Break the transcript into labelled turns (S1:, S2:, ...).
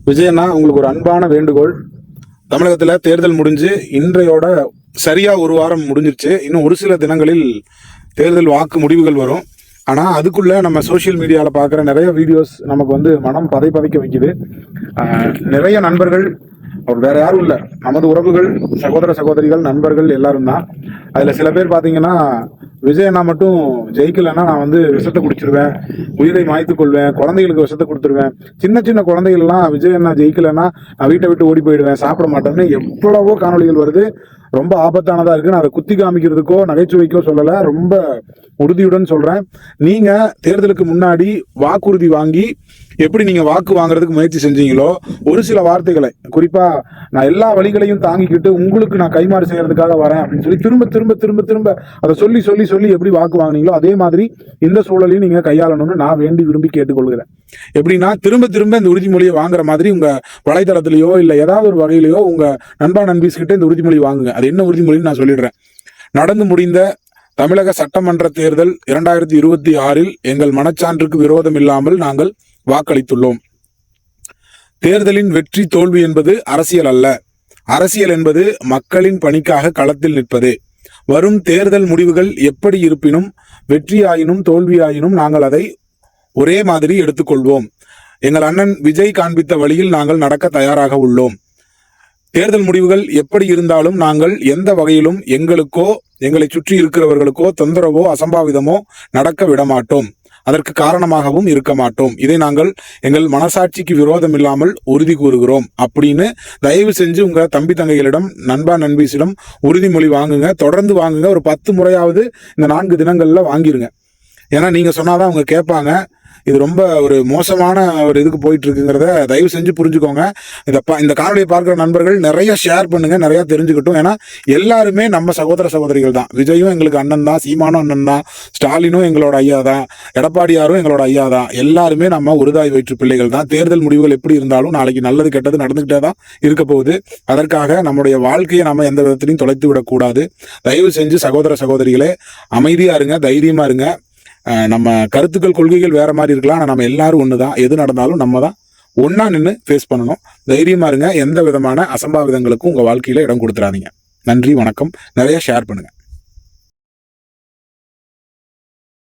S1: விஜயண்ணா, உங்களுக்கு ஒரு அன்பான வேண்டுகோள். தமிழகத்தில் தேர்தல் முடிஞ்சு இன்றையோட சரியா ஒரு வாரம் முடிஞ்சிருச்சு. இன்னும் ஒரு சில தினங்களில் தேர்தல் வாக்கு முடிவுகள் வரும். ஆனால் அதுக்குள்ள நம்ம சோஷியல் மீடியாவில் பார்க்குற நிறைய வீடியோஸ் நமக்கு வந்து மனம் பதைக்க வைக்குது. நிறைய நண்பர்கள், அவர் வேற யாரும் இல்லை, நமது உறவுகள், சகோதர சகோதரிகள், நண்பர்கள் எல்லாரும் தான். அதில் சில பேர் பார்த்தீங்கன்னா, விஜயண்ணா மட்டும் ஜெயிக்கலைன்னா நான் வந்து விஷத்தை குடிச்சிருவேன், உயிரை மாய்த்து கொள்வேன், குழந்தைகளுக்கு விஷத்தை கொடுத்துருவேன், சின்ன சின்ன குழந்தைகள்லாம் விஜயண்ணா ஜெயிக்கலைன்னா நான் வீட்டை விட்டு ஓடி போயிடுவேன், சாப்பிட மாட்டேன்னு எவ்வளவோ காணொலிகள் வருது. ரொம்ப ஆபத்தானதா இருக்கு. நான் அதை குத்தி காமிக்கிறதுக்கோ நகைச்சுவைக்கோ சொல்லலை, ரொம்ப உறுதியுடன் சொல்றேன். நீங்க தேர்தலுக்கு முன்னாடி வாக்குறுதி வாங்கி எப்படி நீங்க வாக்கு வாங்குறதுக்கு முயற்சி செஞ்சீங்களோ, ஒரு சில வார்த்தைகளை, குறிப்பா நான் எல்லா வழிகளையும் தாங்கிக்கிட்டு உங்களுக்கு நான் கைமாறு செய்யறதுக்காக வரேன் அப்படின்னு சொல்லி திரும்ப திரும்ப திரும்ப திரும்ப அதை சொல்லி சொல்லி சொல்லி எப்படி வாக்கு வாங்கினீங்களோ அதே மாதிரி இந்த சூழலையும் நீங்க கையாளணும்னு நான் வேண்டி விரும்பி கேட்டுக்கொள்கிறேன். எப்படின்னா, திரும்ப திரும்ப இந்த உறுதிமொழியை வாங்குற மாதிரி உங்க வலைதளத்திலேயோ இல்லை ஏதாவது ஒரு வகையிலையோ உங்க நண்பா நண்பீஸ் கிட்ட இந்த உறுதிமொழி வாங்குங்க. அது என்ன உறுதிமொழின்னு நான் சொல்லிடுறேன். நடந்து முடிந்த தமிழக சட்டமன்ற தேர்தல் 2026 எங்கள் மனச்சான்றுக்கு விரோதம் இல்லாமல் நாங்கள் வாக்களித்துள்ளோம். தேர்தலின் வெற்றி தோல்வி என்பது அரசியல் அல்ல. அரசியல் என்பது மக்களின் பணிக்காக களத்தில் நிற்பது. வரும் தேர்தல் முடிவுகள் எப்படி இருப்பினும், வெற்றியாயினும் தோல்வியாயினும் நாங்கள் அதை ஒரே மாதிரி எடுத்துக்கொள்வோம். எங்கள் அண்ணன் விஜய் காண்பித்த வழியில் நாங்கள் நடக்க தயாராக உள்ளோம். தேர்தல் முடிவுகள் எப்படி இருந்தாலும் நாங்கள் எந்த வகையிலும் எங்களுக்கோ எங்களை சுற்றி இருக்கிறவர்களுக்கோ தொந்தரவோ அசம்பாவிதமோ நடக்க விடமாட்டோம். அதற்கு காரணமாகவும் இருக்க மாட்டோம். இதை நாங்கள் எங்கள் மனசாட்சிக்கு விரோதம் இல்லாமல் உறுதி கூறுகிறோம் அப்படின்னு தயவு செஞ்சு உங்க தம்பி தங்கைகளிடம், நண்பா நண்பீசிடம் உறுதிமொழி வாங்குங்க. தொடர்ந்து வாங்குங்க. ஒரு 10 முறையாவது இந்த 4 தினங்கள்ல வாங்கிருங்க. ஏன்னா நீங்க சொன்னாதான் அவங்க கேட்பாங்க. இது ரொம்ப ஒரு மோசமான ஒரு இதுக்கு போயிட்டு இருக்குங்கிறத தயவு செஞ்சு புரிஞ்சுக்கோங்க. இந்த காணொலியை பார்க்குற நண்பர்கள் நிறைய ஷேர் பண்ணுங்க, நிறைய தெரிஞ்சுக்கிட்டும். ஏன்னா எல்லாருமே நம்ம சகோதர சகோதரிகள் தான். விஜயும் எங்களுக்கு அண்ணன் தான், சீமானும் அண்ணன் தான், ஸ்டாலினும் எங்களோட ஐயா தான், எடப்பாடியாரும் எங்களோட ஐயா தான். எல்லாருமே நம்ம ஒருதாய் வயிற்று பிள்ளைகள் தான். தேர்தல் முடிவுகள் எப்படி இருந்தாலும் நாளைக்கு நல்லது கெட்டது நடந்துகிட்டே தான் இருக்க போகுது. அதற்காக நம்முடைய வாழ்க்கையை நம்ம எந்த விதத்திலையும் தொலைத்து விடக்கூடாது. தயவு செஞ்சு சகோதர சகோதரிகளே அமைதியா இருங்க, தைரியமா இருங்க. நம்ம கருத்துக்கள், கொள்கைகள் வேற மாதிரி இருக்கலாம். ஆனால் நம்ம எல்லாரும் ஒன்று தான். எது நடந்தாலும் நம்ம தான் ஒன்றா நின்று ஃபேஸ் பண்ணணும். தைரியமா இருங்க. எந்த விதமான அசம்பாவிதங்களுக்கும் உங்கள் வாழ்க்கையில் இடம் கொடுத்துறாதீங்க. நன்றி, வணக்கம். நிறைய ஷேர் பண்ணுங்க.